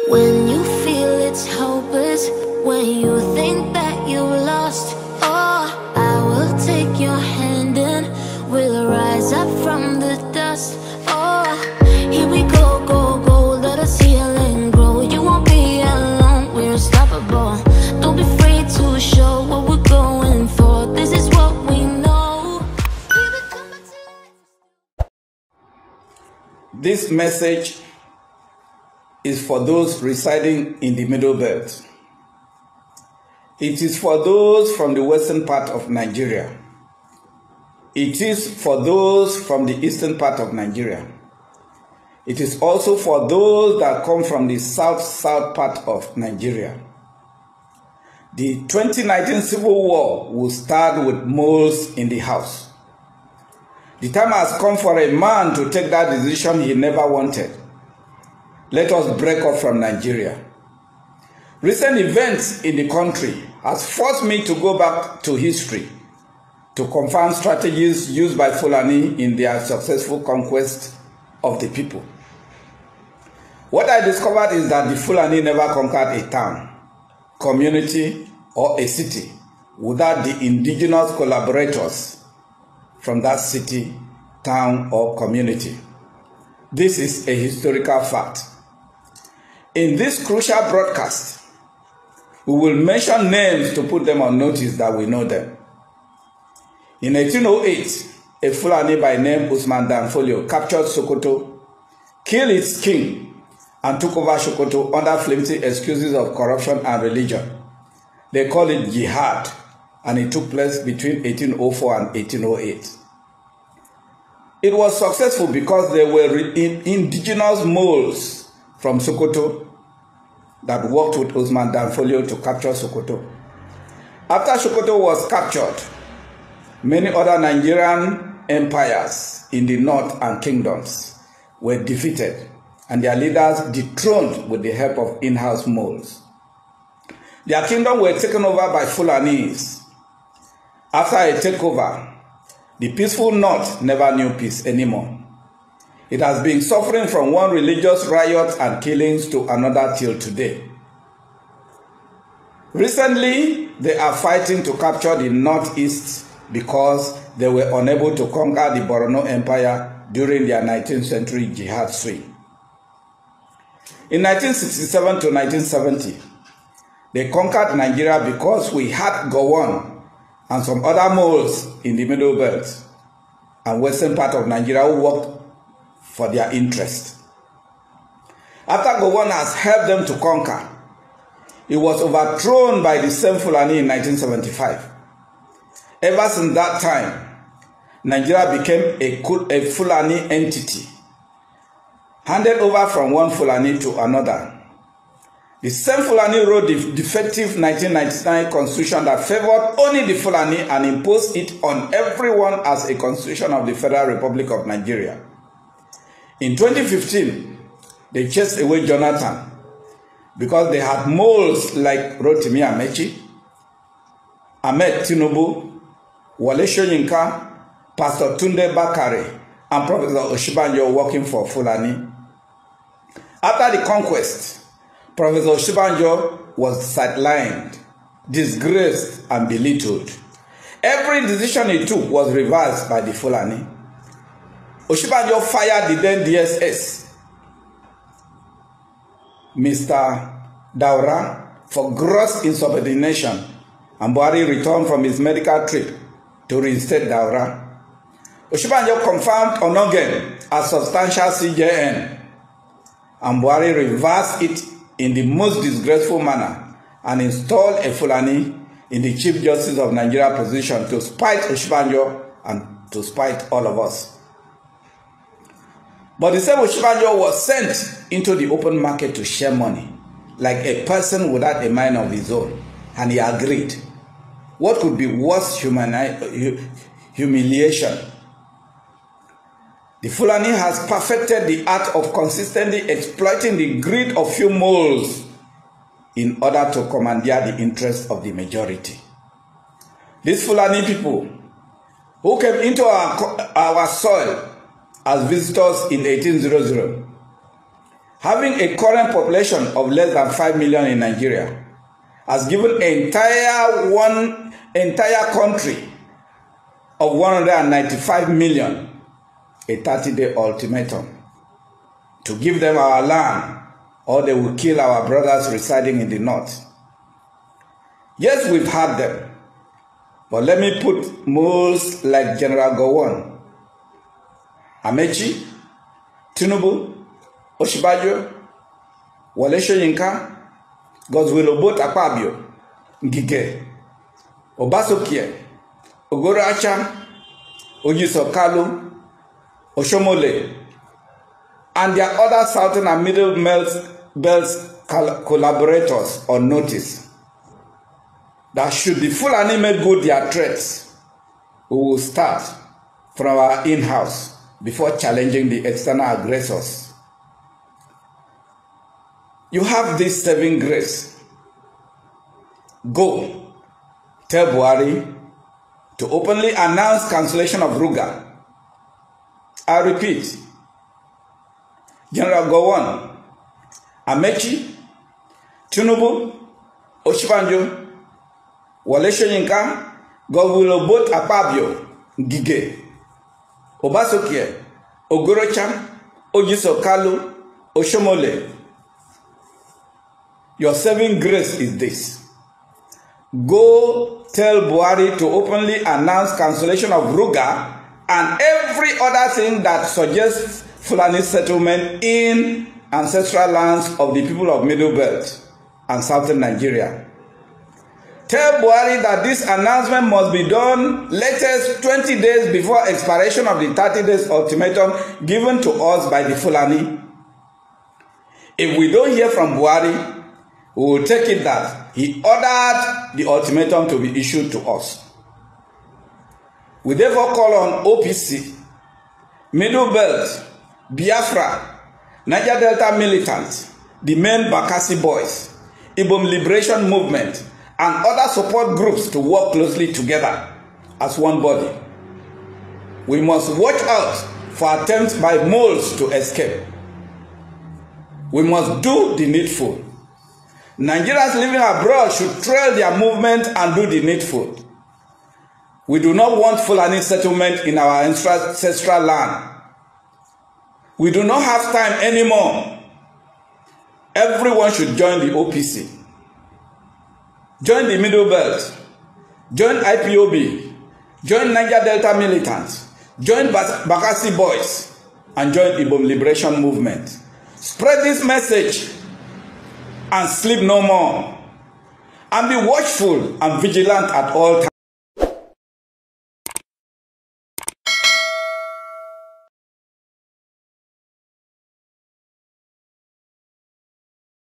When you feel it's hopeless, when you think that you lost, oh, I will take your hand and we'll rise up from the dust. Oh, here we go, go, go, let us heal and grow. You won't be alone, we're unstoppable. Don't be afraid to show what we're going for. This is what we know. This message is for those residing in the Middle Belt. It is for those from the western part of Nigeria. It is for those from the eastern part of Nigeria. It is also for those that come from the south part of Nigeria. The 2019 Civil War will start with moles in the house. The time has come for a man to take that decision he never wanted. Let us break off from Nigeria. Recent events in the country has forced me to go back to history to confirm strategies used by Fulani in their successful conquest of the people. What I discovered is that the Fulani never conquered a town, community, or a city without the indigenous collaborators from that city, town, or community. This is a historical fact. In this crucial broadcast, we will mention names to put them on notice that we know them. In 1808, a Fulani by name Usman Dan Folio captured Sokoto, killed its king, and took over Sokoto under flimsy excuses of corruption and religion. They called it jihad, and it took place between 1804 and 1808. It was successful because there were indigenous moles from Sokoto that worked with Usman Dan Folio to capture Sokoto. After Sokoto was captured, many other Nigerian empires in the north and kingdoms were defeated and their leaders dethroned with the help of in-house moles. Their kingdoms were taken over by Fulanis. After a takeover, the peaceful north never knew peace anymore. It has been suffering from one religious riot and killings to another till today. Recently, they are fighting to capture the northeast because they were unable to conquer the Borno Empire during their 19th century jihad swing. In 1967 to 1970, they conquered Nigeria because we had Gowon and some other moles in the Middle Belt and western part of Nigeria who worked for their interest. After Gowon has helped them to conquer, it was overthrown by the same Fulani in 1975. Ever since that time, Nigeria became a Fulani entity, handed over from one Fulani to another. The same Fulani wrote the defective 1999 constitution that favored only the Fulani and imposed it on everyone as a constitution of the Federal Republic of Nigeria. In 2015, they chased away Jonathan because they had moles like Rotimi Amechi, Ahmed Tinubu, Wale Soyinka, Pastor Tunde Bakare, and Professor Oshibanjo working for Fulani. After the conquest, Professor Oshibanjo was sidelined, disgraced, and belittled. Every decision he took was reversed by the Fulani. Oshibanjo fired the then DSS, Mr. Daura, for gross insubordination, and Buhari returned from his medical trip to reinstate Daura. Oshibanjo confirmed Onogen as substantial CJN, and Buhari reversed it in the most disgraceful manner and installed a Fulani in the Chief Justice of Nigeria position to spite Oshibanjo and to spite all of us. But the same Oshibanjo was sent into the open market to share money, like a person without a mind of his own, and he agreed. What could be worse humiliation? The Fulani has perfected the art of consistently exploiting the greed of few moles in order to commandeer the interests of the majority. These Fulani people who came into our soil as visitors in 1800 having a current population of less than 5 million in Nigeria, has given entire country of 195 million a 30-day ultimatum to give them our land, or they will kill our brothers residing in the north. Yes, we've had them, but let me put moles like General Gowon, Amechi, Tinubu, Osinbajo, Wole Soyinka, Godswill Akpabio, Ngige, Obasokie, Ogoro Acham, Ojiso Kalu, Oshomole, and their other southern and middle belt collaborators on notice that should the Fulani make good their threats, we will start from our in-house before challenging the external aggressors. You have this saving grace. Go, tell Buhari to openly announce cancellation of Ruga. I repeat, General Gowon, Amechi, Tinubu, Osinbajo, Wole Soyinka, Godswill Akpabio, Ngige, Obasokie, Ogoro Acham, Ojiso Kalu, Oshomole. Your saving grace is this. Go tell Buhari to openly announce cancellation of Ruga and every other thing that suggests Fulani settlement in ancestral lands of the people of Middle Belt and Southern Nigeria. Tell Buhari that this announcement must be done latest 20 days before expiration of the 30 days ultimatum given to us by the Fulani. If we don't hear from Buhari, we will take it that he ordered the ultimatum to be issued to us. We therefore call on OPC, Middle Belt, Biafra, Niger Delta militants, the main Bakassi boys, Ibom Liberation Movement, and other support groups to work closely together as one body. We must watch out for attempts by moles to escape. We must do the needful. Nigerians living abroad should trail their movement and do the needful. We do not want Fulani settlement in our ancestral land. We do not have time anymore. Everyone should join the OPC. Join the Middle Belt. Join IPOB. Join Niger Delta militants. Join Bakassi boys. And join Ibom Liberation Movement. Spread this message and sleep no more. And be watchful and vigilant at all times.